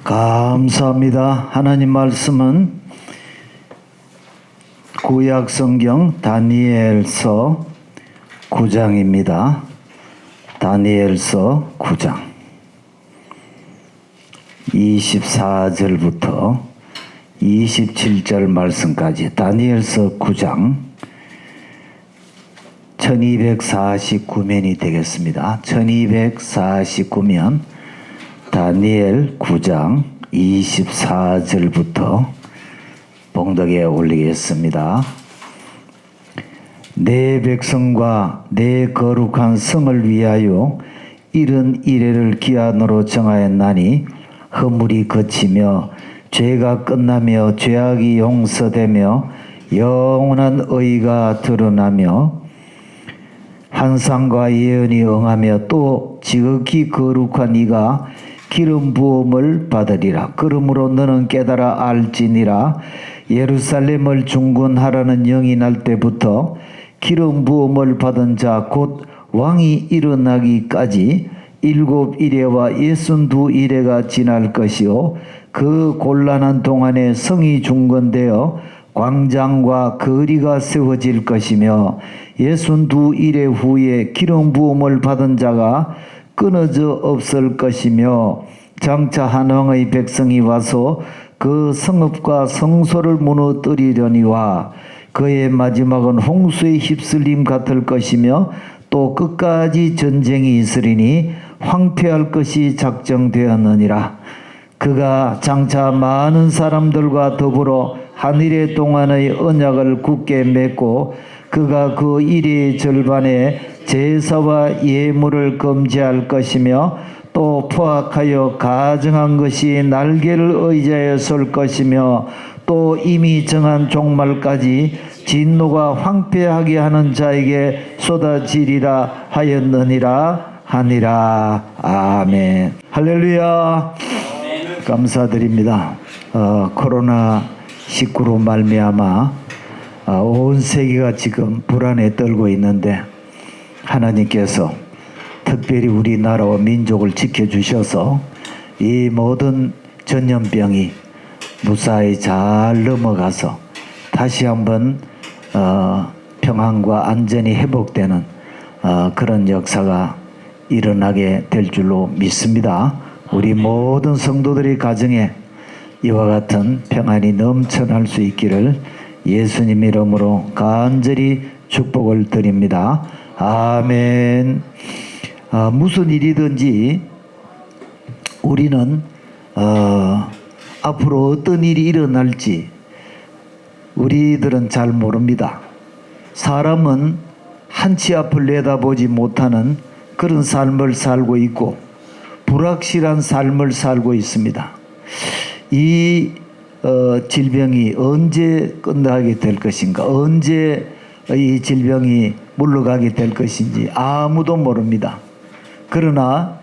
감사합니다. 하나님 말씀은 구약 성경 다니엘서 9장입니다. 다니엘서 9장 24절부터 27절 말씀까지 다니엘서 9장 1249면이 되겠습니다. 1249면 다니엘 9장 24절부터 봉독에 올리겠습니다. 내 백성과 내 거룩한 성을 위하여 이른 이래를 기한으로 정하였나니 허물이 그치며 죄가 끝나며 죄악이 용서되며 영원한 의가 드러나며 환상과 예언이 응하며 또 지극히 거룩한 이가 기름 부음을 받으리라. 그러므로 너는 깨달아 알지니라. 예루살렘을 중건하라는 영이 날 때부터 기름 부음을 받은 자 곧 왕이 일어나기까지 7이레와 62이레가 지날 것이요 그 곤란한 동안에 성이 중건되어 광장과 거리가 세워질 것이며 62이레 후에 기름 부음을 받은 자가 끊어져 없을 것이며 장차 한 왕의 백성이 와서 그 성읍과 성소를 무너뜨리려니와 그의 마지막은 홍수에 휩쓸림 같을 것이며 또 끝까지 전쟁이 있으리니 황폐할 것이 작정되었느니라. 그가 장차 많은 사람들과 더불어 한일의 동안의 언약을 굳게 맺고 그가 그 일의 절반에 제사와 예물을 금지할 것이며 또 포악하여 가증한 것이 날개를 의지하여 설 것이며 또 이미 정한 종말까지 진노가 황폐하게 하는 자에게 쏟아지리라 하였느니라 하니라. 아멘. 할렐루야. 감사드립니다. 코로나19로 말미암아 온 세계가 지금 불안에 떨고 있는데 하나님께서 특별히 우리나라와 민족을 지켜주셔서 이 모든 전염병이 무사히 잘 넘어가서 다시 한번 평안과 안전이 회복되는 그런 역사가 일어나게 될 줄로 믿습니다. 우리 모든 성도들의 가정에 이와 같은 평안이 넘쳐날 수 있기를 예수님 이름으로 간절히 축복을 드립니다. 아멘. 무슨 일이든지 우리는 앞으로 어떤 일이 일어날지 우리들은 잘 모릅니다. 사람은 한치 앞을 내다보지 못하는 그런 삶을 살고 있고 불확실한 삶을 살고 있습니다. 이 질병이 언제 끝나게 될 것인가, 언제 이 질병이 물러가게 될 것인지 아무도 모릅니다. 그러나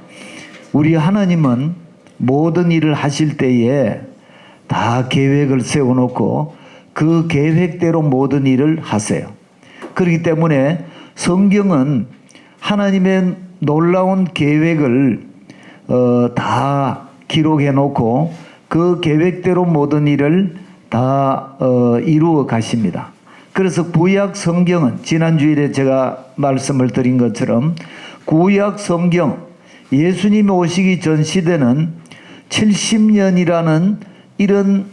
우리 하나님은 모든 일을 하실 때에 다 계획을 세워놓고 그 계획대로 모든 일을 하세요. 그렇기 때문에 성경은 하나님의 놀라운 계획을 다 기록해 놓고 그 계획대로 모든 일을 다 이루어 가십니다. 그래서 구약 성경은 지난주일에 제가 말씀을 드린 것처럼 구약 성경 예수님이 오시기 전 시대는 70년이라는 이런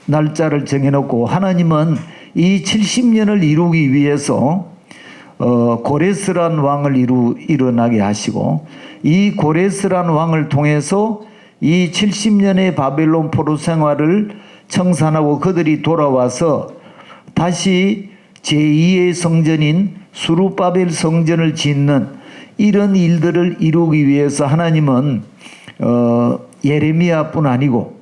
날짜를 정해놓고 하나님은 이 70년을 이루기 위해서 고레스란 왕을 일어나게 하시고 이 고레스란 왕을 통해서 이 70년의 바벨론 포로 생활을 청산하고 그들이 돌아와서 다시 제2의 성전인 수르바벨 성전을 짓는 이런 일들을 이루기 위해서 하나님은 예레미야뿐 아니고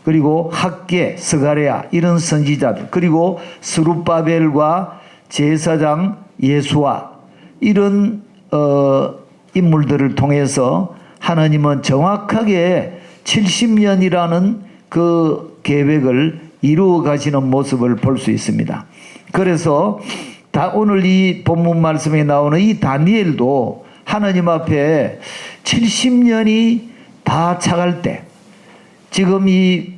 그리고 학개, 스가랴 이런 선지자들 그리고 스룹바벨과 제사장 예수와 이런 인물들을 통해서 하나님은 정확하게 70년이라는 그 계획을 이루어 가시는 모습을 볼 수 있습니다. 그래서 오늘 이 본문 말씀에 나오는 이 다니엘도 하나님 앞에 70년이 다 차갈 때 지금 이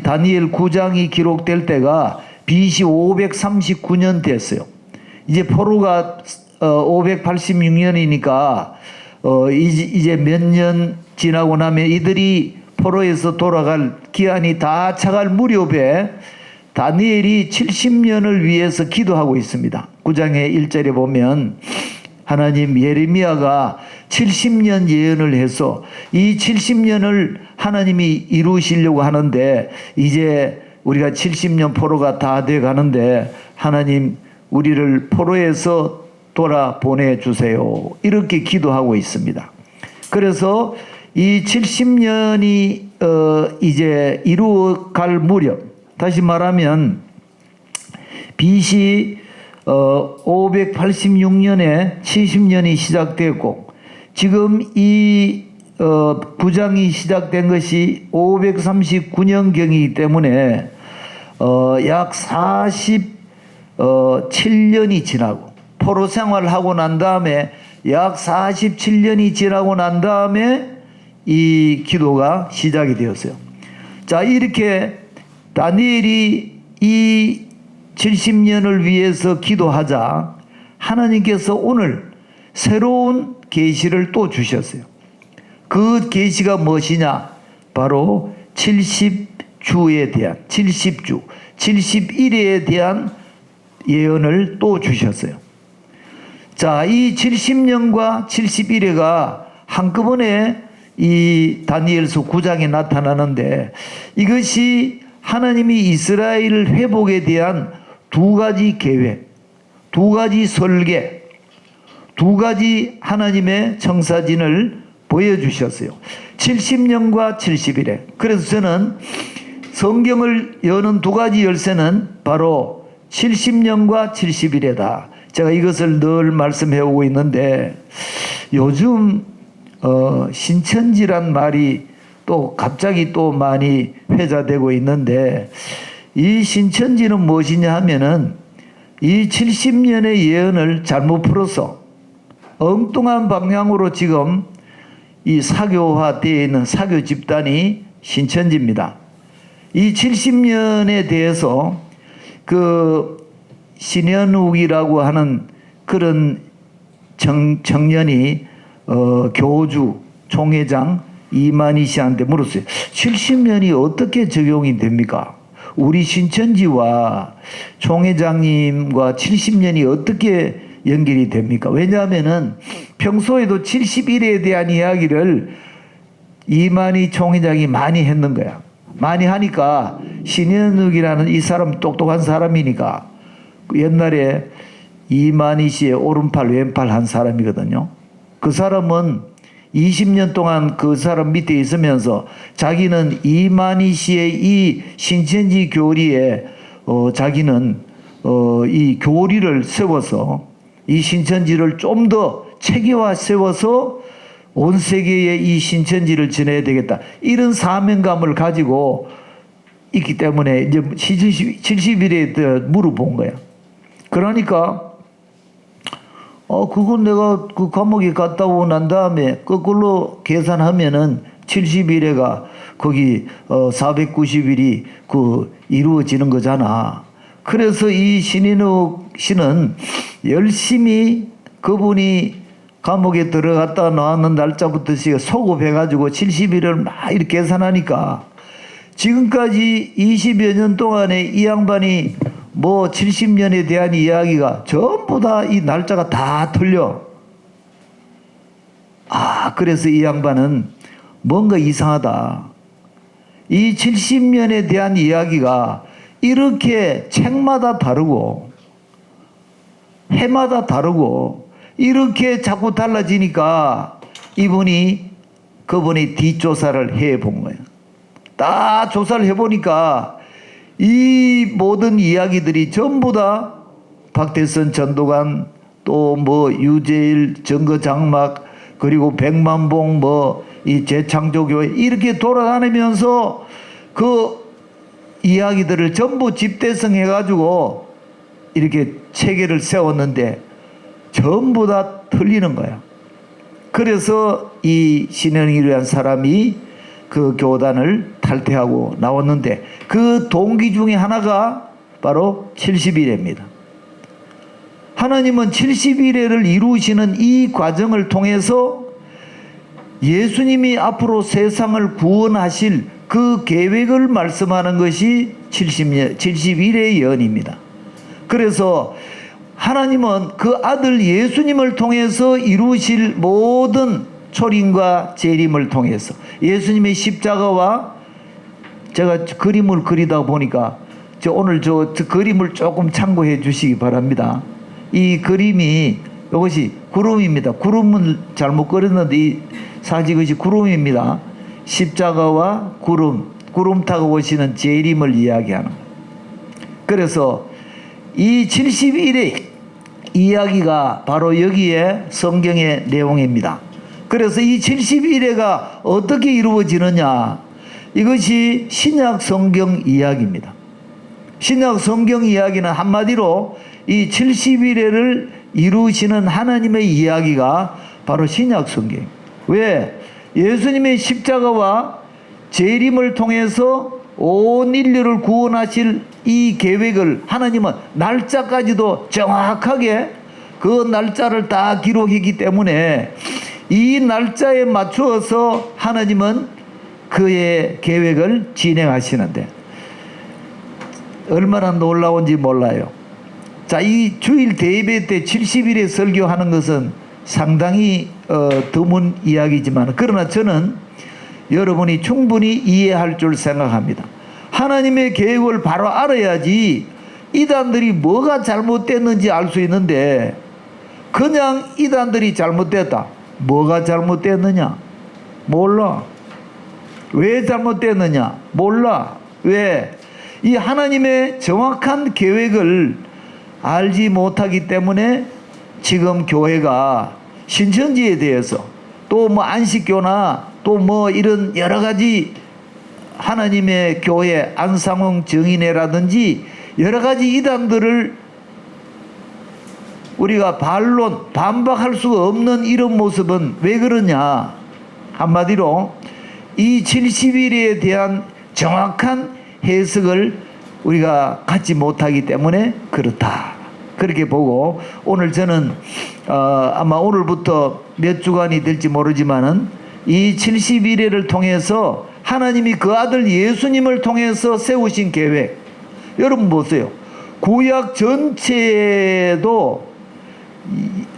다니엘 9장이 기록될 때가 BC 539년 됐어요. 이제 포로가 586년이니까 이제 몇 년 지나고 나면 이들이 포로에서 돌아갈 기한이 다 차갈 무렵에 다니엘이 70년을 위해서 기도하고 있습니다. 9장의 1절에 보면 하나님, 예레미야가 70년 예언을 해서 이 70년을 하나님이 이루시려고 하는데 이제 우리가 70년 포로가 다 돼 가는데 하나님, 우리를 포로에서 돌아보내주세요. 이렇게 기도하고 있습니다. 그래서 이 70년이 이제 이루어갈 무렵, 다시 말하면 BC 586년에 70년이 시작됐고, 지금 이 9장이 시작된 것이 539년경이기 때문에 약 47년이 지나고, 포로 생활을 하고 난 다음에 약 47년이 지나고 난 다음에 이 기도가 시작이 되었어요. 자, 이렇게 다니엘이 이 70년을 위해서 기도하자 하나님께서 오늘 새로운 계시를 또 주셨어요. 그 계시가 무엇이냐? 바로 70주에 대한 70주, 71회에 대한 예언을 또 주셨어요. 자, 이 70년과 71회가 한꺼번에 이 다니엘서 9장에 나타나는데, 이것이 하나님이 이스라엘 회복에 대한 두 가지 계획, 두 가지 설계, 두 가지 하나님의 청사진을 보여주셨어요. 70년과 71회. 그래서 저는 성경을 여는 두 가지 열쇠는 바로 70년과 71회다. 제가 이것을 늘 말씀해 오고 있는데, 요즘 신천지란 말이 또 갑자기 또 많이 회자되고 있는데, 이 신천지는 무엇이냐 하면은 이 70년의 예언을 잘못 풀어서 엉뚱한 방향으로 지금 이 사교화되어 있는 사교 집단이 신천지입니다. 이 70년에 대해서 그 신현욱이라고 하는 그런 청년이 교주 총회장 이만희 씨한테 물었어요. 70년이 어떻게 적용이 됩니까? 우리 신천지와 총회장님과 70년이 어떻게 연결이 됩니까? 왜냐하면은 평소에도 71회에 대한 이야기를 이만희 총회장이 많이 했는 거야. 많이 하니까 신현욱이라는 이 사람 똑똑한 사람이니까, 옛날에 이만희 씨의 오른팔 왼팔 한 사람이거든요. 그 사람은 20년 동안 그 사람 밑에 있으면서 자기는 이만희 씨의 이 신천지 교리에 자기는 이 교리를 세워서 이 신천지를 좀 더 체계화 세워서 온 세계에 이 신천지를 전해야 되겠다, 이런 사명감을 가지고 있기 때문에 이제 70일에 물어본 거야. 그러니까 그건 내가 그 감옥에 갔다 오고 난 다음에 그걸로 계산하면은 70일에가 거기 490일이 그 이루어지는 거잖아. 그래서 이 신인욱 씨는 열심히 그분이 감옥에 들어갔다 나왔는 날짜부터 소급해가지고 70일을 막 이렇게 계산하니까 지금까지 20여 년 동안에 이 양반이 뭐 70년에 대한 이야기가 전부 다 이 날짜가 다 틀려. 그래서 이 양반은 뭔가 이상하다. 이 70년에 대한 이야기가 이렇게 책마다 다르고 해마다 다르고 이렇게 자꾸 달라지니까 그분이 뒷조사를 해본 거예요. 다 조사를 해보니까 이 모든 이야기들이 전부 다 박태선 전도관, 또 뭐 유재일 정거장막, 그리고 백만봉 이 재창조교회 이렇게 돌아다니면서 그 이야기들을 전부 집대성 해가지고 이렇게 체계를 세웠는데 전부 다 틀리는 거야. 그래서 이 신현익이라는 사람이 그 교단을 탈퇴하고 나왔는데 그 동기 중에 하나가 바로 70일입니다. 하나님은 70일을 이루시는 이 과정을 통해서 예수님이 앞으로 세상을 구원하실 그 계획을 말씀하는 것이 70일의 예언입니다. 그래서 하나님은 그 아들 예수님을 통해서 이루실 모든 초림과 재림을 통해서 예수님의 십자가와 제가 그림을 그리다 보니까 오늘 저 그림을 조금 참고해 주시기 바랍니다. 이 그림이 이것이 구름입니다. 구름은 잘못 그렸는데 이 사진 것이 구름입니다. 십자가와 구름 타고 오시는 재림을 이야기하는 거예요. 그래서 이 70일의 이야기가 바로 여기에 성경의 내용입니다. 그래서 이 70일회가 어떻게 이루어지느냐, 이것이 신약 성경 이야기입니다. 신약 성경 이야기는 한마디로 이 70일회를 이루시는 하나님의 이야기가 바로 신약 성경입니다. 왜? 예수님의 십자가와 재림을 통해서 온 인류를 구원하실 이 계획을 하나님은 날짜까지도 정확하게 그 날짜를 다 기록했기 때문에 이 날짜에 맞추어서 하나님은 그의 계획을 진행하시는데 얼마나 놀라운지 몰라요. 자, 이 주일 대예배 때 70일에 설교하는 것은 상당히 드문 이야기지만 그러나 저는 여러분이 충분히 이해할 줄 생각합니다. 하나님의 계획을 바로 알아야지 이단들이 뭐가 잘못됐는지 알 수 있는데 그냥 이단들이 잘못됐다. 뭐가 잘못됐느냐? 몰라. 왜 잘못됐느냐? 몰라. 왜? 이 하나님의 정확한 계획을 알지 못하기 때문에 지금 교회가 신천지에 대해서 또 뭐 안식교나 또 뭐 이런 여러 가지 하나님의 교회 안상홍 정인회라든지 여러 가지 이단들을 우리가 반박할 수가 없는 이런 모습은 왜 그러냐? 한마디로 이 70일에 대한 정확한 해석을 우리가 갖지 못하기 때문에 그렇다. 그렇게 보고 오늘 저는 아마 오늘부터 몇 주간이 될지 모르지만은 이 70일회를 통해서 하나님이 그 아들 예수님을 통해서 세우신 계획, 여러분 보세요. 구약 전체에도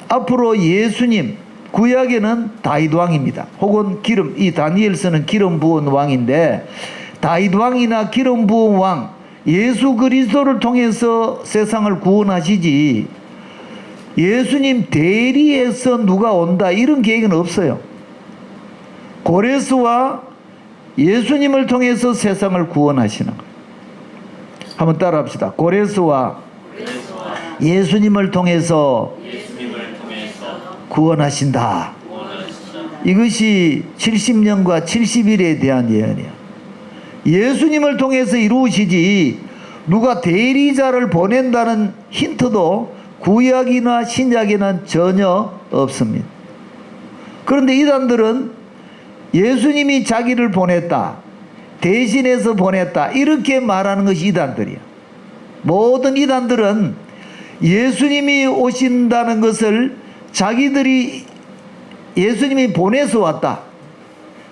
앞으로 예수님, 구약에는 다윗 왕입니다. 혹은 이 다니엘서는 기름 부은 왕인데 다윗 왕이나 기름 부은 왕 예수 그리스도를 통해서 세상을 구원하시지 예수님 대리해서 누가 온다 이런 계획은 없어요. 고레스와 예수님을 통해서 세상을 구원하시는 거예요. 한번 따라 합시다. 고레스와 예수님을 통해서 구원하신다. 이것이 70년과 70일에 대한 예언이에요. 예수님을 통해서 이루시지 누가 대리자를 보낸다는 힌트도 구약이나 신약에는 전혀 없습니다. 그런데 이단들은 예수님이 자기를 보냈다, 대신해서 보냈다 이렇게 말하는 것이 이단들이야. 모든 이단들은 예수님이 오신다는 것을 자기들이 예수님이 보내서 왔다,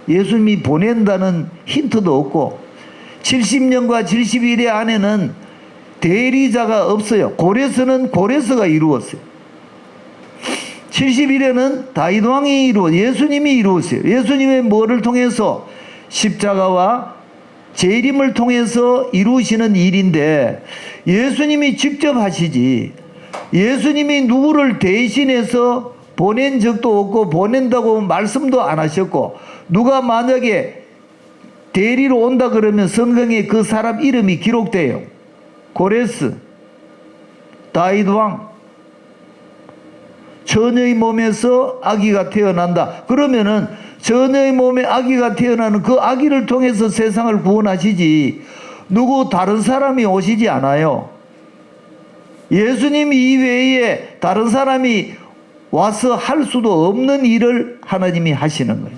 예수님이 보낸다는 힌트도 없고 70년과 70일의 안에는 대리자가 없어요. 고레스는 고레스가 이루었어요. 70일에는 다윗 왕이 예수님이 이루었어요. 예수님의 뭐를 통해서? 십자가와 재림을 통해서 이루시는 일인데 예수님이 직접 하시지 예수님이 누구를 대신해서 보낸 적도 없고 보낸다고 말씀도 안 하셨고 누가 만약에 대리로 온다 그러면 성경에 그 사람 이름이 기록돼요. 고레스, 다윗 왕, 처녀의 몸에서 아기가 태어난다. 그러면은 처녀의 몸에 아기가 태어나는 그 아기를 통해서 세상을 구원하시지 누구 다른 사람이 오시지 않아요. 예수님 이외에 다른 사람이 와서 할 수도 없는 일을 하나님이 하시는 거예요.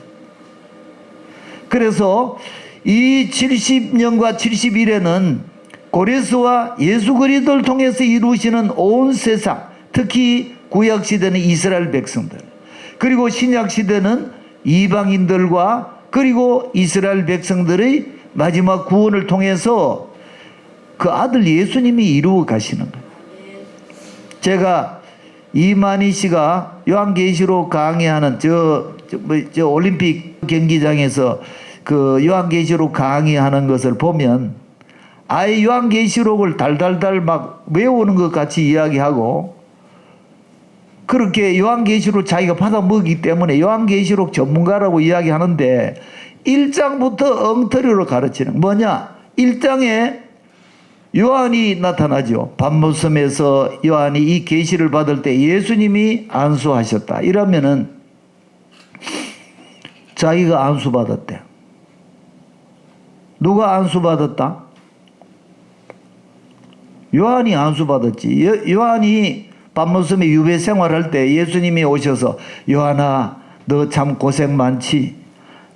그래서 이 70년과 70일에는 고레스와 예수 그리스도를 통해서 이루시는 온 세상, 특히 구약시대는 이스라엘 백성들, 그리고 신약시대는 이방인들과 그리고 이스라엘 백성들의 마지막 구원을 통해서 그 아들 예수님이 이루어 가시는 거예요. 제가 이만희 씨가 요한계시록 강의하는 저 올림픽 경기장에서 그 요한계시록 강의하는 것을 보면 아예 요한계시록을 달달달 막 외우는 것 같이 이야기하고, 그렇게 요한계시록 자기가 받아 먹기 때문에 요한계시록 전문가라고 이야기하는데 1장부터 엉터리로 가르치는 뭐냐? 1장에 요한이 나타나죠. 밤모섬에서 요한이 이 계시를 받을 때 예수님이 안수하셨다. 이러면은 자기가 안수받았대. 누가 안수받았다? 요한이 안수받았지. 요한이 밤모섬에 유배 생활할 때 예수님이 오셔서 요한아 너 참 고생 많지?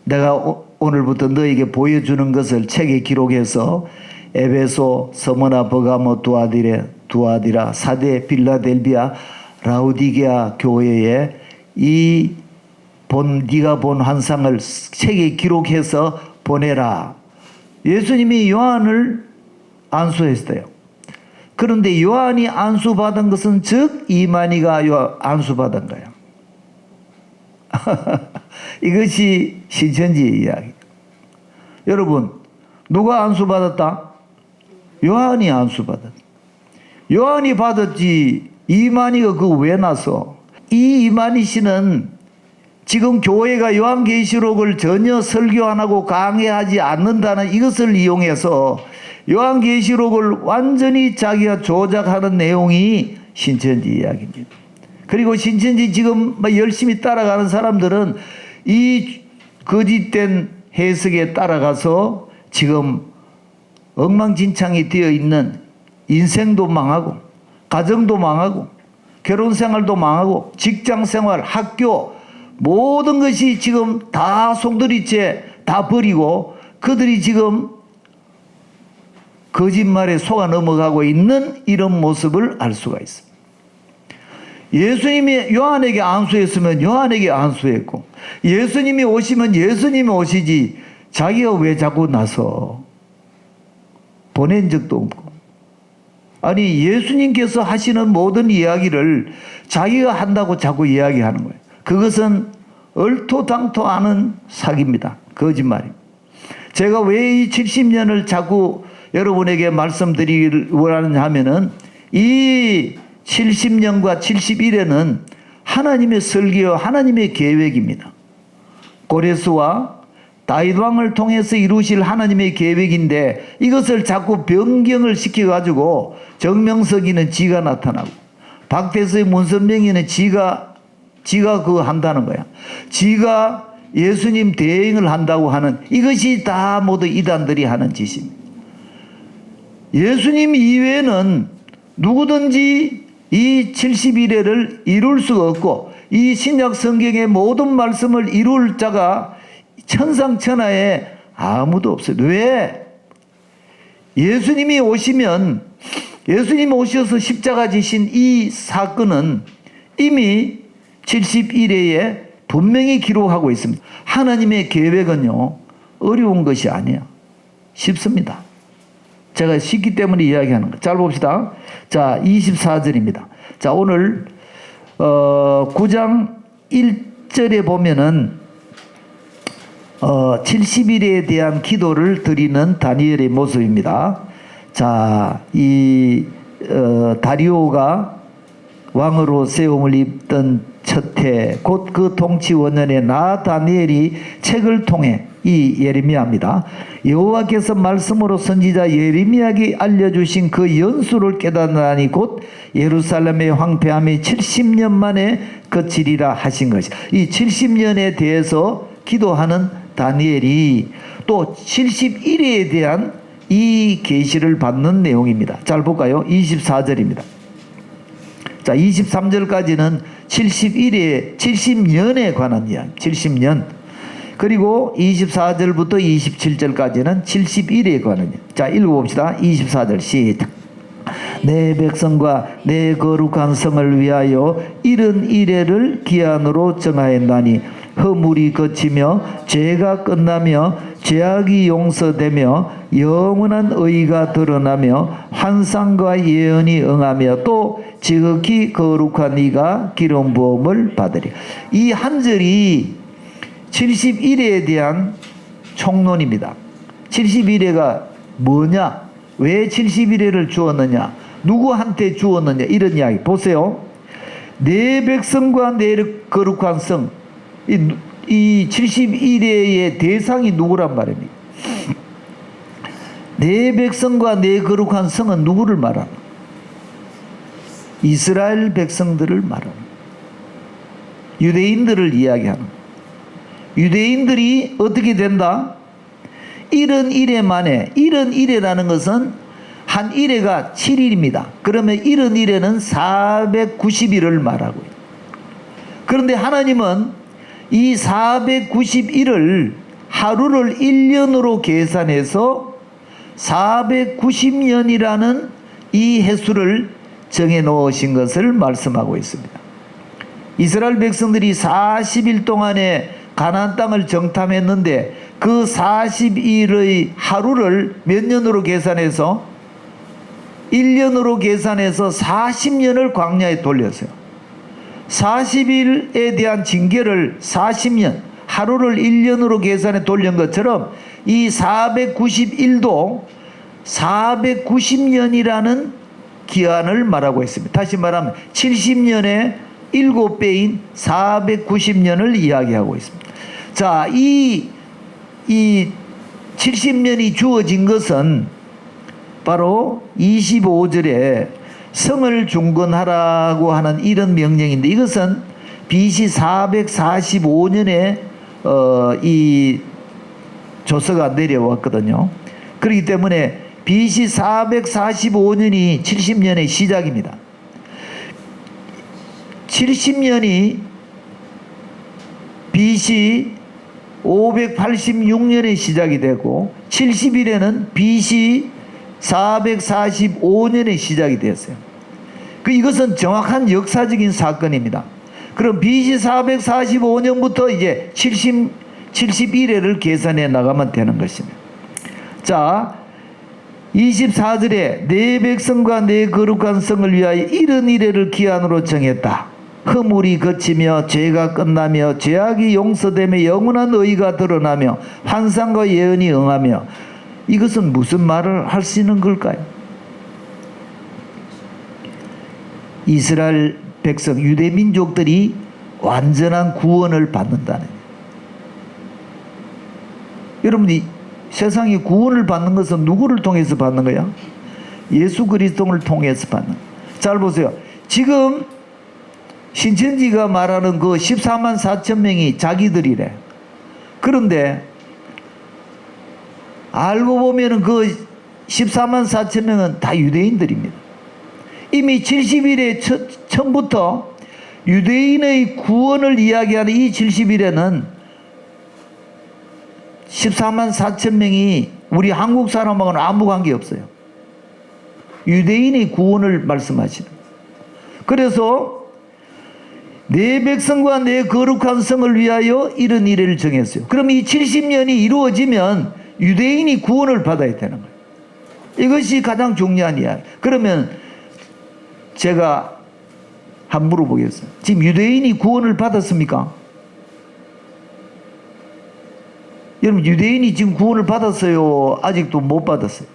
내가 오늘부터 너에게 보여주는 것을 책에 기록해서 에베소, 서머나, 버가모, 두아디라, 사데, 빌라델비아, 라우디게아 교회에 네가 본 환상을 책에 기록해서 보내라. 예수님이 요한을 안수했어요. 그런데 요한이 안수받은 것은 즉 이만희가 안수받은 거예요. 이것이 신천지의 이야기. 여러분, 누가 안수받았다? 요한이 안수받았다. 요한이 받았지 이만희가 그거 왜 나서? 이 이만희 씨는 지금 교회가 요한계시록을 전혀 설교 안 하고 강의하지 않는다는 이것을 이용해서 요한계시록을 완전히 자기가 조작하는 내용이 신천지 이야기입니다. 그리고 신천지 지금 열심히 따라가는 사람들은 이 거짓된 해석에 따라가서 지금 엉망진창이 되어 있는 인생도 망하고 가정도 망하고 결혼생활도 망하고 직장생활, 학교 모든 것이 지금 다 송두리째 다 버리고 그들이 지금 거짓말에 속아 넘어가고 있는 이런 모습을 알 수가 있습니다. 예수님이 요한에게 안수했으면 요한에게 안수했고, 예수님이 오시면 예수님이 오시지 자기가 왜 자꾸 나서 보낸 적도 없고, 아니 예수님께서 하시는 모든 이야기를 자기가 한다고 자꾸 이야기하는 거예요. 그것은 얼토당토하는 사기입니다. 거짓말입니다. 제가 왜 이 70년을 자꾸 여러분에게 말씀드리려고 하면은 이 70년과 70일에는 하나님의 설계와 하나님의 계획입니다. 고레스와 다윗 왕을 통해서 이루실 하나님의 계획인데 이것을 자꾸 변경을 시켜가지고 정명석이는 지가 나타나고 박태서의 문선명이는 지가 그거 한다는 거야. 지가 예수님 대행을 한다고 하는 이것이 다 모두 이단들이 하는 짓입니다. 예수님 이외에는 누구든지 이 70일에를 이룰 수가 없고 이 신약 성경의 모든 말씀을 이룰 자가 천상천하에 아무도 없어요. 왜? 예수님이 오시면 예수님이 오셔서 십자가 지신 이 사건은 이미 70일에 분명히 기록하고 있습니다. 하나님의 계획은요 어려운 것이 아니에요. 쉽습니다. 제가 쉽기 때문에 이야기하는 거예요. 잘 봅시다. 자, 24절입니다. 자, 오늘 9장 1절에 보면은 70일에 대한 기도를 드리는 다니엘의 모습입니다. 자, 이 다리오가 왕으로 세움을 입던 첫 해 곧 그 통치 원년에 나 다니엘이 책을 통해 이 예레미야입니다. 여호와께서 말씀으로 선지자 예레미야에게 알려주신 그 연수를 깨닫나니 곧 예루살렘의 황폐함이 70년 만에 그치리라 하신 것이. 이 70년에 대해서 기도하는 다니엘이 또 71회에 대한 이 계시를 받는 내용입니다. 잘 볼까요? 24절입니다. 자, 23절까지는 71회 70년에 관한 이야기. 70년. 그리고 24절부터 27절까지는 70일에 관한. 자, 읽어봅시다. 24절 시작. 내 백성과 내 거룩한 성을 위하여 이른 이래를 기한으로 정하였나니 허물이 그치며 죄가 끝나며 죄악이 용서되며 영원한 의가 드러나며 환상과 예언이 응하며 또 지극히 거룩한 이가 기름 부음을 받으리. 이 한 절이 70일에 대한 총론입니다. 70일에가 뭐냐? 왜 70일에를 주었느냐? 누구한테 주었느냐? 이런 이야기 보세요. 내 백성과 내 거룩한 성, 이 70일의 대상이 누구란 말입니까? 내 백성과 내 거룩한 성은 누구를 말하나? 이스라엘 백성들을 말하는, 유대인들을 이야기하는. 유대인들이 어떻게 된다? 이른 이래 만에, 이른 이래라는 것은 한 이래가 7일입니다. 그러면 이른 이래는 490일을 말하고요. 그런데 하나님은 이 490일을 하루를 1년으로 계산해서 490년이라는 이 횟수를 정해 놓으신 것을 말씀하고 있습니다. 이스라엘 백성들이 40일 동안에 가나안 땅을 정탐했는데 그 40일의 하루를 몇 년으로 계산해서 1년으로 계산해서 40년을 광야에 돌렸어요. 40일에 대한 징계를 40년, 하루를 1년으로 계산해 돌린 것처럼 이 490일도 490년이라는 기한을 말하고 있습니다. 다시 말하면 70년의 7배인 490년을 이야기하고 있습니다. 자, 이 70년이 주어진 것은 바로 25절에 성을 중건하라고 하는 이런 명령인데, 이것은 BC 445년에 이 조서가 내려왔거든요. 그렇기 때문에 BC 445년이 70년의 시작입니다. 70년이 BC 586년에 시작이 되고 70일에는 BC 445년에 시작이 되었어요. 이것은 정확한 역사적인 사건입니다. 그럼 BC 445년부터 이제 71회를 계산해 나가면 되는 것입니다. 자, 24절에 내 백성과 내 거룩한 성을 위하여 이른 이래를 기한으로 정했다. 허물이 그치며 죄가 끝나며 죄악이 용서되며 영원한 의가 드러나며 환상과 예언이 응하며. 이것은 무슨 말을 할 수 있는 걸까요? 이스라엘 백성, 유대 민족들이 완전한 구원을 받는다는. 여러분이 세상에 구원을 받는 것은 누구를 통해서 받는 거야? 예수 그리스도를 통해서 받는. 잘 보세요. 지금 신천지가 말하는 그 14만 4천 명이 자기들이래. 그런데 알고 보면은 그 14만 4천 명은 다 유대인들입니다. 이미 70일에 처음부터 유대인의 구원을 이야기하는 이 70일에는 14만 4천 명이 우리 한국 사람하고는 아무 관계 없어요. 유대인의 구원을 말씀하시는. 그래서 내 백성과 내 거룩한 성을 위하여 이런 일을 정했어요. 그럼 이 70년이 이루어지면 유대인이 구원을 받아야 되는 거예요. 이것이 가장 중요한 이야기. 그러면 제가 한번 물어보겠어요. 지금 유대인이 구원을 받았습니까? 여러분, 유대인이 지금 구원을 받았어요? 아직도 못 받았어요?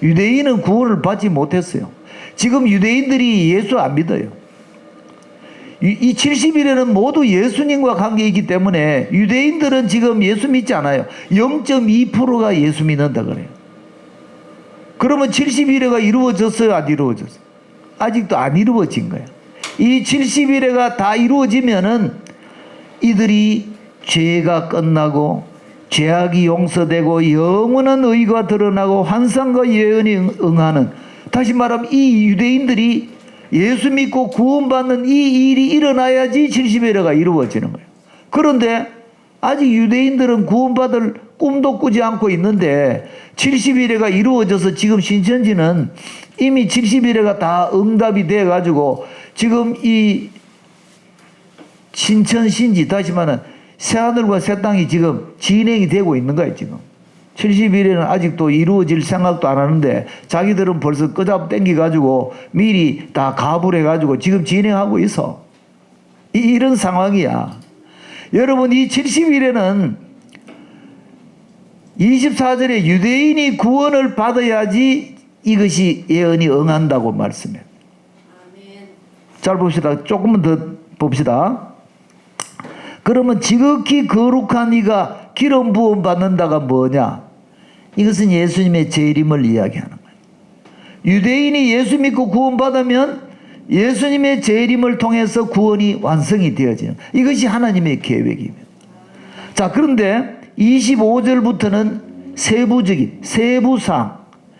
유대인은 구원을 받지 못했어요. 지금 유대인들이 예수 안 믿어요. 이 70일에는 모두 예수님과 관계이기 때문에 유대인들은 지금 예수 믿지 않아요. 0.2%가 예수 믿는다 그래요. 그러면 70일에가 이루어졌어요? 안 이루어졌어요? 아직도 안 이루어진 거예요. 이 70일에가 다 이루어지면은 이들이 죄가 끝나고 죄악이 용서되고 영원한 의가 드러나고 환상과 예언이 응하는, 다시 말하면 이 유대인들이 예수 믿고 구원받는 이 일이 일어나야지 70일에가 이루어지는 거예요. 그런데 아직 유대인들은 구원받을 꿈도 꾸지 않고 있는데 70일에가 이루어져서 지금 신천지는 이미 70일에가 다 응답이 돼가지고 지금 이 신천신지 다시 말하면 새하늘과 새 땅이 지금 진행이 되고 있는 거예요. 지금 70일에는 아직도 이루어질 생각도 안 하는데 자기들은 벌써 끄잡 땡겨가지고 미리 다 가불 해가지고 지금 진행하고 있어. 이런 상황이야. 여러분, 이 70일에는 24절에 유대인이 구원을 받아야지 이것이 예언이 응한다고 말씀해요. 잘 봅시다. 조금만 더 봅시다. 그러면 지극히 거룩한 이가 기름 부음 받는다가 뭐냐? 이것은 예수님의 재림을 이야기하는 거예요. 유대인이 예수 믿고 구원 받으면 예수님의 재림을 통해서 구원이 완성이 되어지는, 이것이 하나님의 계획입니다. 자, 그런데 25절부터는 세부적인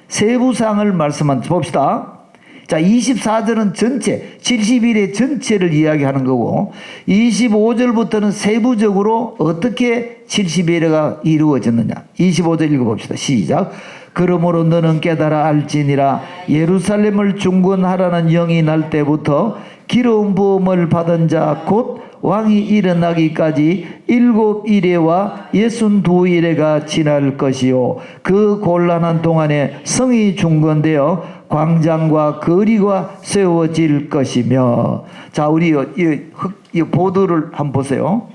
세부사항을 말씀한 봅시다. 자, 24절은 전체 70일의 전체를 이야기하는 거고 25절부터는 세부적으로 어떻게 70일가 이루어졌느냐. 25절 읽어봅시다. 시작. 그러므로 너는 깨달아 알지니라. 예루살렘을 중건하라는 영이 날 때부터 기름 부음을 받은 자 곧 왕이 일어나기까지 7일에와 62일에가 지날 것이요 그 곤란한 동안에 성이 중건되어 광장과 거리가 세워질 것이며. 자, 우리 이 보도를 한번 보세요.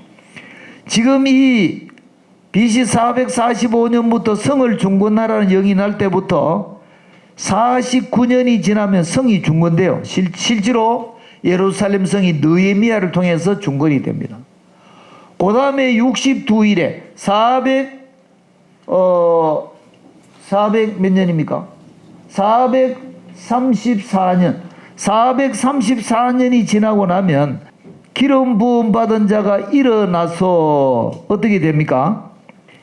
지금 이 BC 445년부터 성을 중건하라는 영이 날 때부터 49년이 지나면 성이 중건돼요. 실제로 예루살렘 성이 느헤미야를 통해서 중건이 됩니다. 그 다음에 62일에 400 몇 년입니까? 434년이 지나고 나면 기름 부음 받은 자가 일어나서 어떻게 됩니까?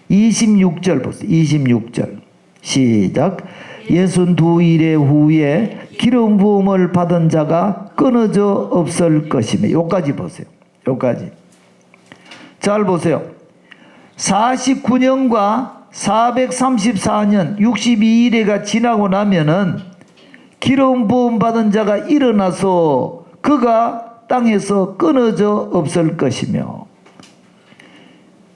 26절 보세요. 26절 시작. 62일의 후에 기름 부음을 받은 자가 끊어져 없을 것이며. 요까지 보세요. 요까지 잘 보세요. 49년과 434년 62일에가 지나고 나면은 기름 부음 받은 자가 일어나서 그가 땅에서 끊어져 없을 것이며.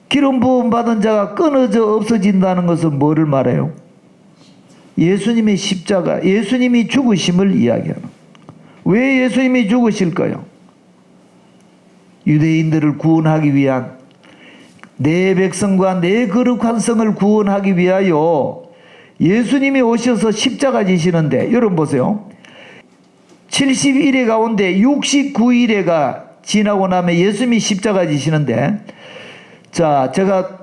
기름 부음 받은 자가 끊어져 없어진다는 것은 뭐를 말해요? 예수님의 십자가, 예수님이 죽으심을 이야기하는. 왜 예수님이 죽으실까요? 유대인들을 구원하기 위한, 내 백성과 내 거룩한 성을 구원하기 위하여 예수님이 오셔서 십자가 지시는데, 여러분 보세요. 70일에 가운데 69일에가 지나고 나면 예수님이 십자가 지시는데, 자, 제가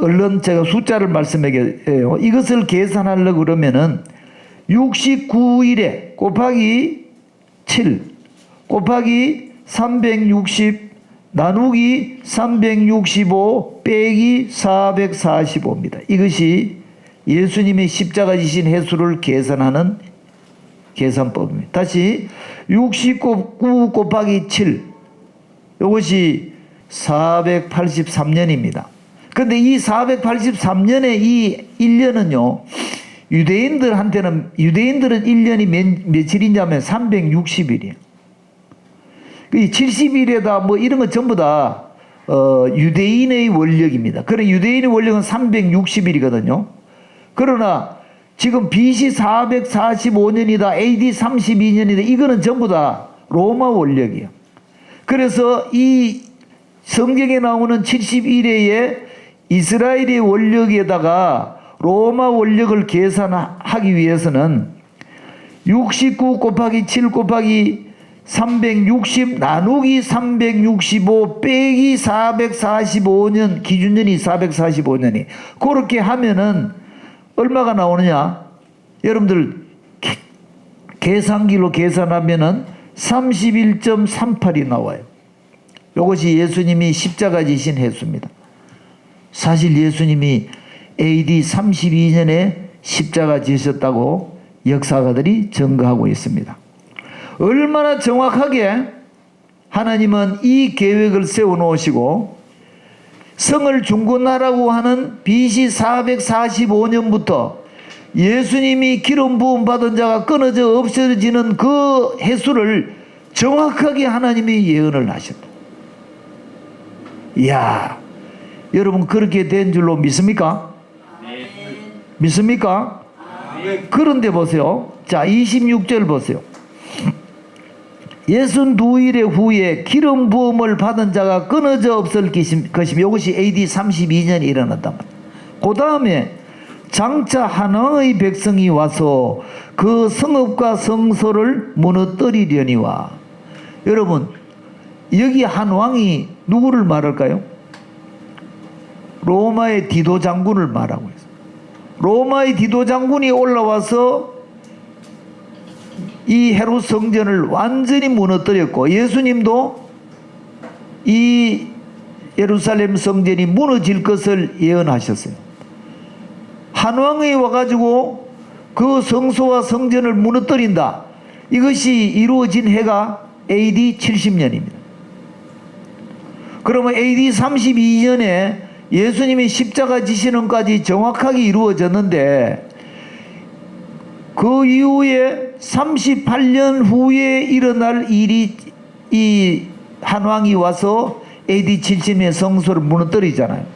얼른 숫자를 말씀해요. 이것을 계산하려고 그러면은 69일에 곱하기 7 곱하기 360 나누기 365 빼기 445입니다. 이것이 예수님이 십자가 지신 횟수를 계산하는 계산법입니다. 다시 69 곱하기 7 이것이 483년입니다. 그런데 이 483년의 이 1년은요, 유대인들은 1년이 며칠이냐면 360일이에요. 이 70일에다 뭐 이런 건 전부 다 유대인의 원력입니다. 그런 유대인의 원력은 360일이거든요. 그러나 지금 BC 445년이다, AD 32년이다, 이거는 전부 다 로마 원력이에요. 그래서 이 성경에 나오는 70일의 이스라엘의 원력에다가 로마 원력을 계산하기 위해서는 69 곱하기 7 곱하기 360 나누기 365 빼기 445년, 기준년이 445년이 그렇게 하면은 얼마가 나오느냐? 여러분들 계산기로 계산하면은 31.38이 나와요. 이것이 예수님이 십자가 지신 횟수입니다. 사실 예수님이 AD 32년에 십자가 지셨다고 역사가들이 증거하고 있습니다. 얼마나 정확하게 하나님은 이 계획을 세워놓으시고 성을 중건하라고 하는 BC 445년부터 예수님이 기름 부음 받은 자가 끊어져 없어지는 그 횟수를 정확하게 하나님이 예언을 하셨다. 이야, 여러분 그렇게 된 줄로 믿습니까? 믿습니까? 그런데 보세요. 자, 26절 보세요. 62일의 후에 기름 부음을 받은 자가 끊어져 없을 것이며, 이것이 AD 32년에 일어났단 말이에요. 그 다음에 장차 한왕의 백성이 와서 그 성읍과 성소를 무너뜨리려니와. 여러분, 여기 한왕이 누구를 말할까요? 로마의 디도 장군을 말하고 있어요. 로마의 디도 장군이 올라와서 이 헤롯 성전을 완전히 무너뜨렸고, 예수님도 이 예루살렘 성전이 무너질 것을 예언하셨어요. 한왕이 와가지고 그 성소와 성전을 무너뜨린다. 이것이 이루어진 해가 AD 70년입니다. 그러면 AD 32년에 예수님이 십자가 지시는까지 정확하게 이루어졌는데, 그 이후에 38년 후에 일어날 일이 이 한왕이 와서 AD 70년에 성소를 무너뜨리잖아요.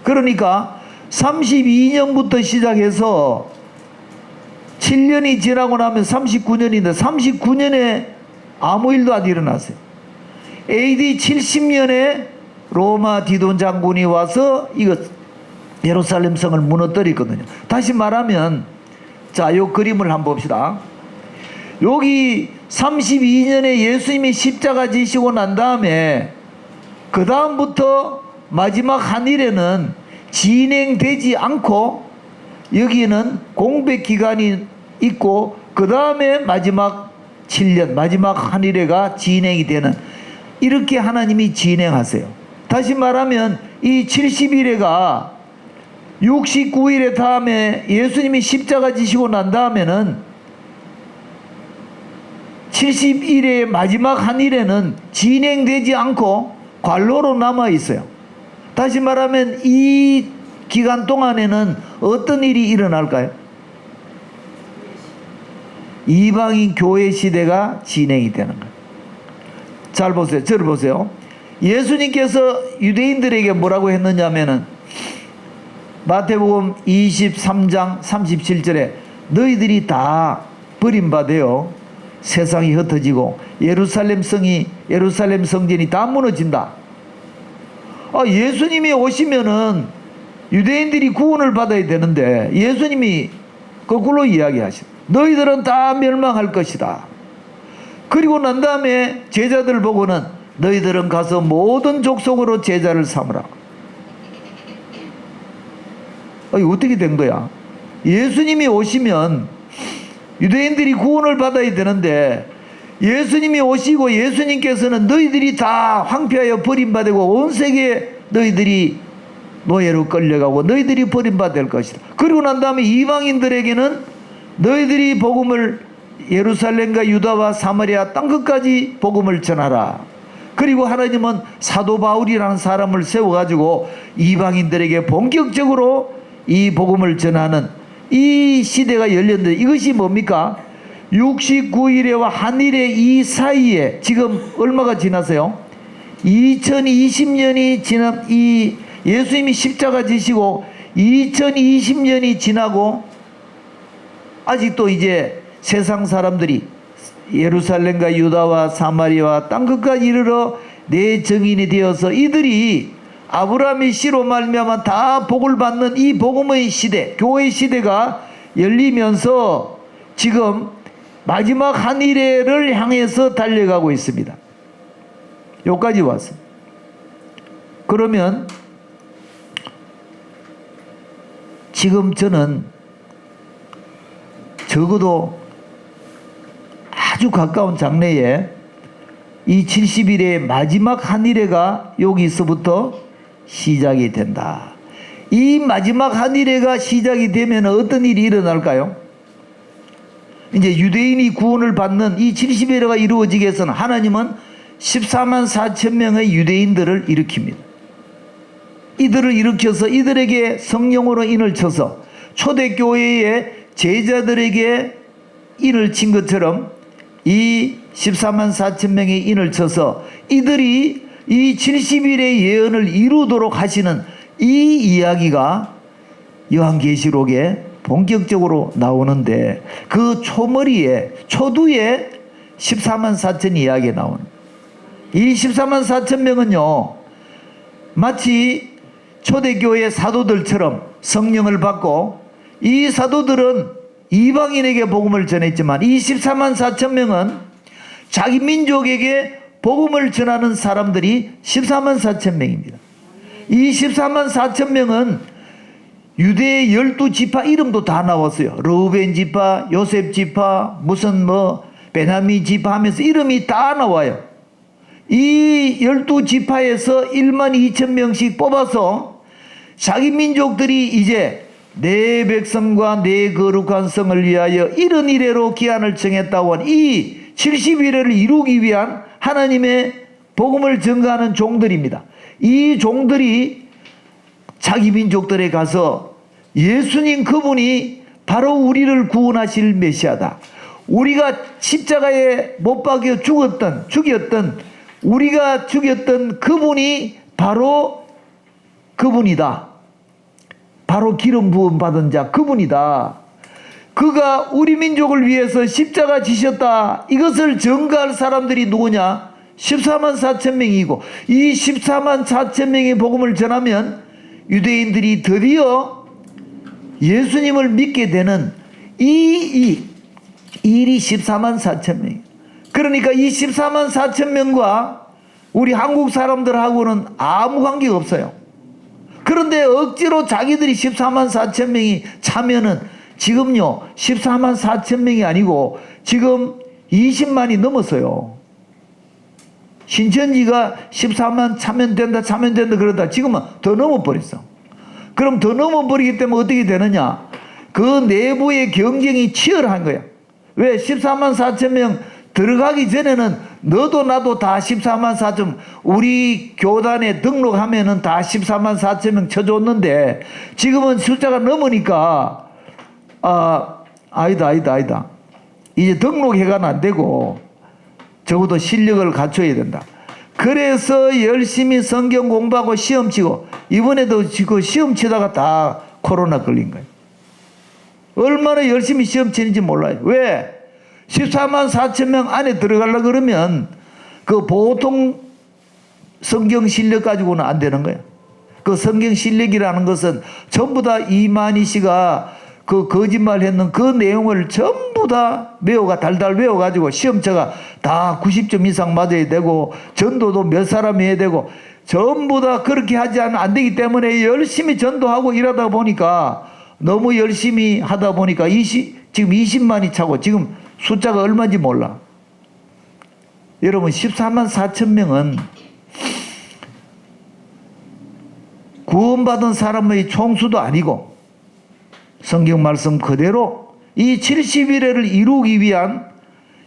그러니까 32년부터 시작해서 7년이 지나고 나면 39년인데 39년에 아무 일도 안 일어났어요. AD 70년에 로마 디돈 장군이 와서 이거 예루살렘 성을 무너뜨리거든요. 다시 말하면, 자, 요 그림을 한번 봅시다. 여기 32년에 예수님이 십자가 지시고 난 다음에 그 다음부터 마지막 한 일에는 진행되지 않고, 여기는 공백 기간이 있고, 그 다음에 마지막 7년 마지막 한 일회가 진행이 되는, 이렇게 하나님이 진행하세요. 다시 말하면 이 70일회가 69일의 다음에 예수님이 십자가 지시고 난 다음에는 70일의 마지막 한 일에는 진행되지 않고 관로로 남아 있어요. 다시 말하면 이 기간 동안에는 어떤 일이 일어날까요? 이방인 교회 시대가 진행이 되는 거예요. 잘 보세요. 저를 보세요. 예수님께서 유대인들에게 뭐라고 했느냐면은 마태복음 23장 37절에 너희들이 다 버림받아요. 세상이 흩어지고 예루살렘 성전이 다 무너진다. 예수님이 오시면은 유대인들이 구원을 받아야 되는데 예수님이 거꾸로 이야기하시죠. 너희들은 다 멸망할 것이다. 그리고 난 다음에 제자들 보고는 너희들은 가서 모든 족속으로 제자를 삼으라. 어떻게 된 거야? 예수님이 오시면 유대인들이 구원을 받아야 되는데, 예수님이 오시고 예수님께서는 너희들이 다 황폐하여 버림받고 온 세계에 너희들이 노예로 끌려가고 너희들이 버림받을 것이다. 그리고 난 다음에 이방인들에게는 너희들이 복음을 예루살렘과 유다와 사마리아 땅끝까지 복음을 전하라. 그리고 하나님은 사도 바울이라는 사람을 세워가지고 이방인들에게 본격적으로 이 복음을 전하는 이 시대가 열렸는데, 이것이 뭡니까? 69일에와 한일의 이 사이에 지금 얼마가 지났어요? 2020년이 지난, 이 예수님이 십자가 지시고 2020년이 지나고 아직도 이제 세상 사람들이 예루살렘과 유다와 사마리아와 땅끝까지 이르러 내 증인이 되어서 이들이 아브라함의 씨로 말미암아 다 복을 받는 이 복음의 시대, 교회의 시대가 열리면서 지금 마지막 한 일회를 향해서 달려가고 있습니다. 여기까지 왔어요. 그러면 지금 저는 적어도 아주 가까운 장래에 이 70일의 마지막 한 일회가 여기서부터 시작이 된다. 이 마지막 한 일회가 시작이 되면 어떤 일이 일어날까요? 이제 유대인이 구원을 받는 이 70일회가 이루어지기 위해서는 하나님은 14만 4천 명의 유대인들을 일으킵니다. 이들을 일으켜서 이들에게 성령으로 인을 쳐서 초대교회의 제자들에게 인을 친 것처럼 이 14만 4천 명의 인을 쳐서 이들이 이 70일의 예언을 이루도록 하시는 이 이야기가 요한계시록에 본격적으로 나오는데, 그 초머리에 초두에 14만 4천 이야기가 나오는, 이 14만 4천 명은요 마치 초대교회 사도들처럼 성령을 받고, 이 사도들은 이방인에게 복음을 전했지만 이 14만 4천 명은 자기 민족에게 복음을 전하는 사람들이 14만 4천 명입니다. 이 14만 4천 명은 유대의 12지파 이름도 다 나왔어요. 르우벤 지파, 요셉 지파, 무슨 베냐민 지파 하면서 이름이 다 나와요. 이 12지파에서 1만 2천 명씩 뽑아서 자기 민족들이 이제 내 백성과 내 거룩한 성을 위하여 이런 이래로 기한을 정했다고 한 이 70일을 이루기 위한 하나님의 복음을 전가하는 종들입니다. 이 종들이 자기 민족들에 가서 예수님 그분이 바로 우리를 구원하실 메시아다, 우리가 십자가에 못 박여 죽였던 우리가 죽였던 그분이 바로 그분이다, 바로 기름 부음 받은 자 그분이다, 그가 우리 민족을 위해서 십자가 지셨다, 이것을 전가할 사람들이 누구냐? 14만 4천 명이고, 이 14만 4천 명의 복음을 전하면 유대인들이 드디어 예수님을 믿게 되는 이 일이 14만 4천 명. 그러니까 이 14만 4천 명과 우리 한국 사람들하고는 아무 관계가 없어요. 그런데 억지로 자기들이 14만 4천 명이 차면은 지금요 14만 4천 명이 아니고 지금 20만이 넘었어요. 신천지가 14만 차면 된다 그러다 지금은 더 넘어버렸어. 그럼 더 넘어버리기 때문에 어떻게 되느냐? 그 내부의 경쟁이 치열한 거야. 왜? 14만 4천 명 들어가기 전에는 너도 나도 다 14만 4천, 우리 교단에 등록하면은 다 14만 4천 명 쳐줬는데 지금은 숫자가 넘으니까 아니다. 이제 등록해가는 안 되고 적어도 실력을 갖춰야 된다. 그래서 열심히 성경 공부하고 시험 치고, 이번에도 지금 시험 치다가 다 코로나 걸린 거예요. 얼마나 열심히 시험 치는지 몰라요. 왜? 14만 4천 명 안에 들어가려고 그러면 그 보통 성경 실력 가지고는 안 되는 거예요. 그 성경 실력이라는 것은 전부 다 이만희 씨가 그 거짓말 했는 그 내용을 전부 다 달달 외워가지고 시험처가 다 90점 이상 맞아야 되고 전도도 몇 사람 해야 되고 전부 다 그렇게 하지 않으면 안 되기 때문에 열심히 전도하고 일하다 보니까, 너무 열심히 하다 보니까 지금 20만이 차고 지금 숫자가 얼마인지 몰라. 여러분 14만 4천 명은 구원받은 사람의 총수도 아니고 성경 말씀 그대로 이 70일을 이루기 위한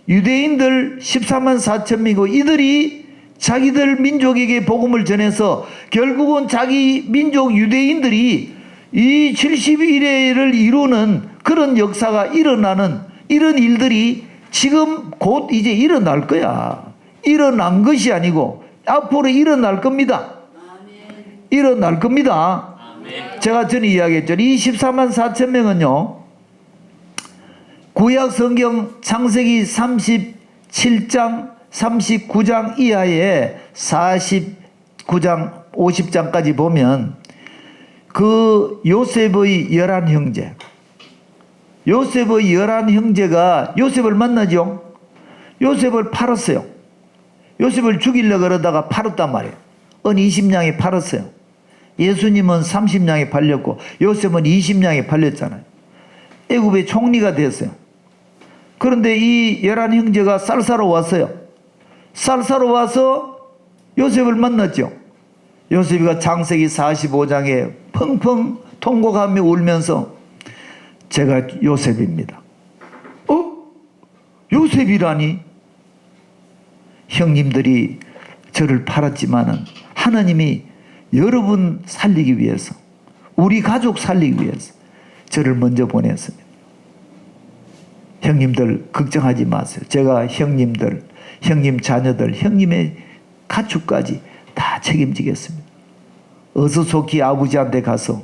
유대인들 14만 4천 명이고, 이들이 자기들 민족에게 복음을 전해서 결국은 자기 민족 유대인들이 이 70일을 이루는 그런 역사가 일어나는, 이런 일들이 지금 곧 이제 일어날 거야. 일어난 것이 아니고 앞으로 일어날 겁니다. 일어날 겁니다. 제가 전에 이야기했죠. 이 14만 4천 명은요, 구약 성경 창세기 37장 39장 이하에 49장 50장까지 보면 그 요셉의 11형제, 요셉의 11형제가 요셉을 만나죠. 요셉을 팔았어요. 요셉을 죽이려고 그러다가 팔았단 말이에요. 은 20냥에 팔았어요. 예수님은 30냥에 팔렸고 요셉은 20냥에 팔렸잖아요. 애굽의 총리가 됐어요. 그런데 이 11형제가 쌀 사러 왔어요. 쌀 사러 와서 요셉을 만났죠. 요셉이가 창세기 45장에 펑펑 통곡하며 울면서 제가 요셉입니다. 요셉이라니? 형님들이 저를 팔았지만은 하나님이 여러분 살리기 위해서, 우리 가족 살리기 위해서 저를 먼저 보냈습니다. 형님들 걱정하지 마세요. 제가 형님들, 형님 자녀들, 형님의 가축까지 다 책임지겠습니다. 어서 속히 아버지한테 가서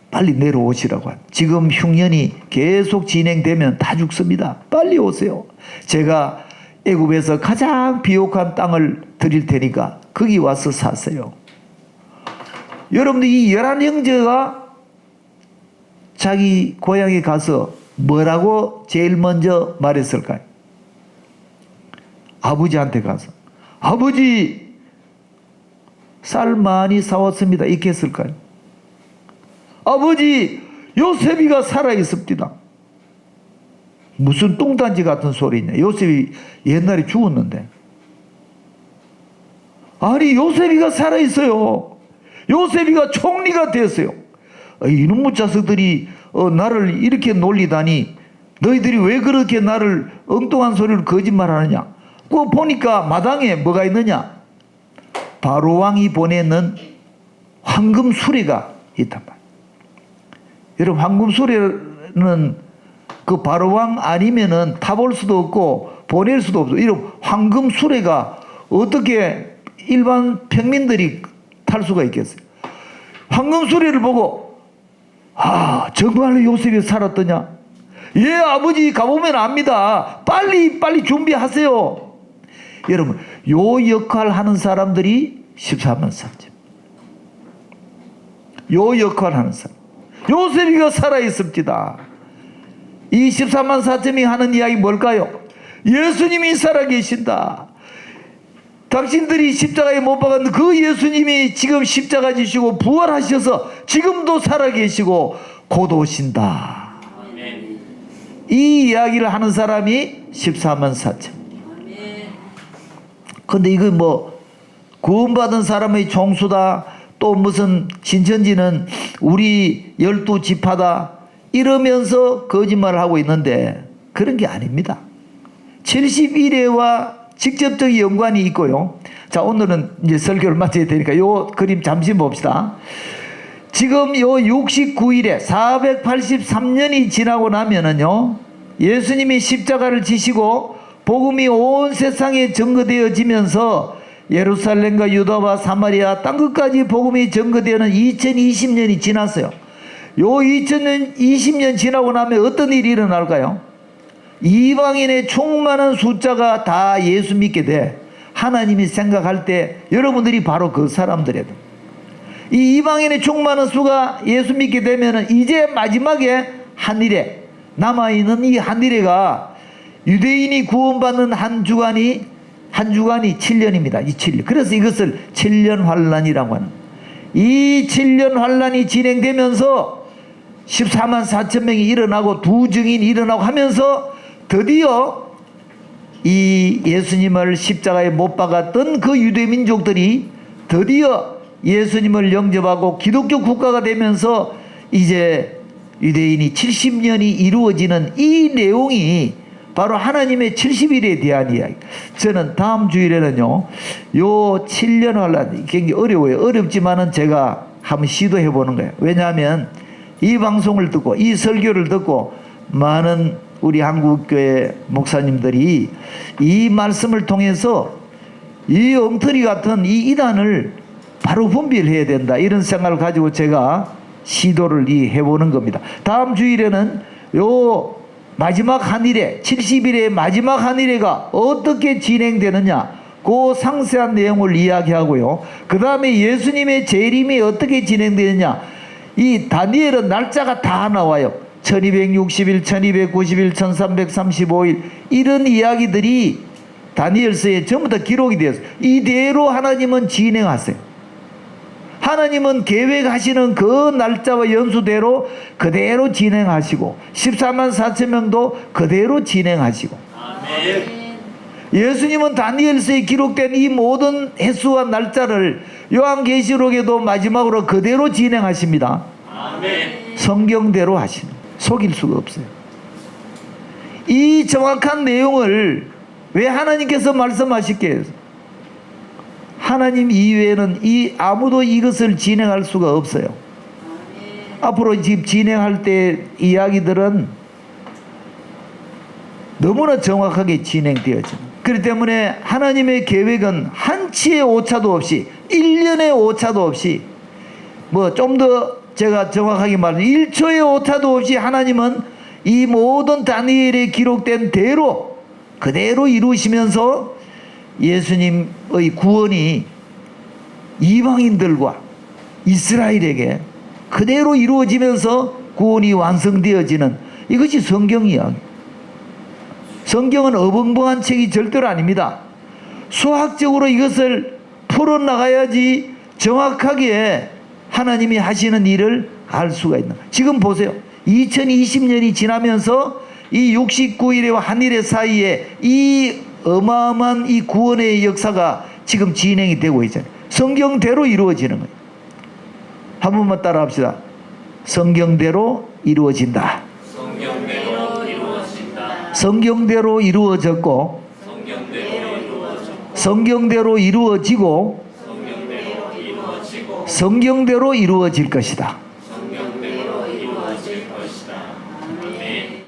빨리 내려오시라고 합니다. 지금 흉년이 계속 진행되면 다 죽습니다. 빨리 오세요. 제가 애굽에서 가장 비옥한 땅을 드릴 테니까 거기 와서 사세요. 여러분들 이 11형제가 자기 고향에 가서 뭐라고 제일 먼저 말했을까요? 아버지한테 가서 아버지 쌀 많이 사왔습니다 이렇게 했을까요? 아버지 요셉이가 살아있습니다. 무슨 똥단지 같은 소리냐. 요셉이 옛날에 죽었는데. 아니 요셉이가 살아있어요. 요셉이가 총리가 됐어요. 이놈의 자식들이 나를 이렇게 놀리다니 너희들이 왜 그렇게 나를 엉뚱한 소리를 거짓말하느냐. 그거 보니까 마당에 뭐가 있느냐. 바로왕이 보내는 황금 수레가 있단 말이에요. 여러분 황금 수레는 그 바로왕 아니면은 타볼 수도 없고 보낼 수도 없어. 이런 황금 수레가 어떻게 일반 평민들이 탈 수가 있겠어요? 황금 수레를 보고 정말로 요셉이 살았더냐? 예 아버지 가보면 압니다. 빨리 준비하세요. 여러분 요 역할 하는 사람들이 14만 3천. 요 역할 하는 사람 요셉이가 살아있습니다. 이 14만 4천이 하는 이야기 뭘까요? 예수님이 살아계신다. 당신들이 십자가에 못 박았는데 그 예수님이 지금 십자가 지시고 부활하셔서 지금도 살아계시고 곧 오신다. 아멘. 이 이야기를 하는 사람이 14만 4천. 근데 이거 뭐 구원받은 사람의 총수다, 또 무슨 신천지는 우리 12지파다 이러면서 거짓말을 하고 있는데 그런 게 아닙니다. 71회와 직접적인 연관이 있고요. 자, 오늘은 이제 설교를 마쳐야 되니까 요 그림 잠시 봅시다. 지금 요 69일에 483년이 지나고 나면은요, 예수님이 십자가를 지시고 복음이 온 세상에 전거되어지면서 예루살렘과 유다와 사마리아 땅끝까지 복음이 전거되는 2020년이 지났어요. 요 2020년 지나고 나면 어떤 일이 일어날까요? 이방인의 충만한 숫자가 다 예수 믿게 돼. 하나님이 생각할 때 여러분들이 바로 그 사람들이다. 이 이방인의 충만한 수가 예수 믿게 되면 이제 마지막에 한일에 남아있는 이 한일에가 유대인이 구원받는 한 주간이 7년입니다. 이 7년. 그래서 이것을 7년 환란이라고 하는. 이 7년 환란이 진행되면서 14만 4천 명이 일어나고 두 증인이 일어나고 하면서 드디어 이 예수님을 십자가에 못 박았던 그 유대 민족들이 드디어 예수님을 영접하고 기독교 국가가 되면서 이제 유대인이 70년이 이루어지는 이 내용이 바로 하나님의 70일에 대한 이야기. 저는 다음 주일에는요, 요 7년 환란 굉장히 어려워요. 어렵지만은 제가 한번 시도해 보는 거예요. 왜냐하면 이 방송을 듣고 이 설교를 듣고 많은 우리 한국교회 목사님들이 이 말씀을 통해서 이 엉터리 같은 이 이단을 바로 분별해야 된다, 이런 생각을 가지고 제가 시도를 해보는 겁니다. 다음 주일에는 요 마지막 한일에 70일의 마지막 한일회가 어떻게 진행되느냐, 그 상세한 내용을 이야기하고요. 그 다음에 예수님의 재림이 어떻게 진행되느냐, 이 다니엘은 날짜가 다 나와요. 1260일, 1290일, 1335일 이런 이야기들이 다니엘서에 전부 다 기록이 되었어요. 이대로 하나님은 진행하세요. 하나님은 계획하시는 그 날짜와 연수대로 그대로 진행하시고 14만 4천 명도 그대로 진행하시고, 아멘. 예수님은 다니엘서에 기록된 이 모든 횟수와 날짜를 요한계시록에도 마지막으로 그대로 진행하십니다. 아멘. 성경대로 하시는, 속일 수가 없어요. 이 정확한 내용을 왜 하나님께서 말씀하실게 해서 하나님 이외에는 아무도 이것을 진행할 수가 없어요. 앞으로 지금 진행할 때 이야기들은 너무나 정확하게 진행되어집니다. 그렇기 때문에 하나님의 계획은 한치의 오차도 없이, 1년의 오차도 없이, 뭐 좀 더 제가 정확하게 말하면 1초의 오차도 없이 하나님은 이 모든 다니엘에 기록된 대로 그대로 이루시면서 예수님의 구원이 이방인들과 이스라엘에게 그대로 이루어지면서 구원이 완성되어지는, 이것이 성경 이야기. 성경은 어벙벙한 책이 절대로 아닙니다. 수학적으로 이것을 풀어나가야지 정확하게 하나님이 하시는 일을 알 수가 있는. 지금 보세요. 2020년이 지나면서 이 69일의 한일의 사이에 이 어마어마한 이 구원의 역사가 지금 진행이 되고 있잖아요. 성경대로 이루어지는 거예요. 한 번만 따라 합시다. 성경대로 이루어진다. 성경대로 이루어진다. 성경대로 이루어졌고, 성경대로 이루어졌고, 성경대로 이루어지고, 성경대로 이루어지고, 성경대로 이루어질 것이다.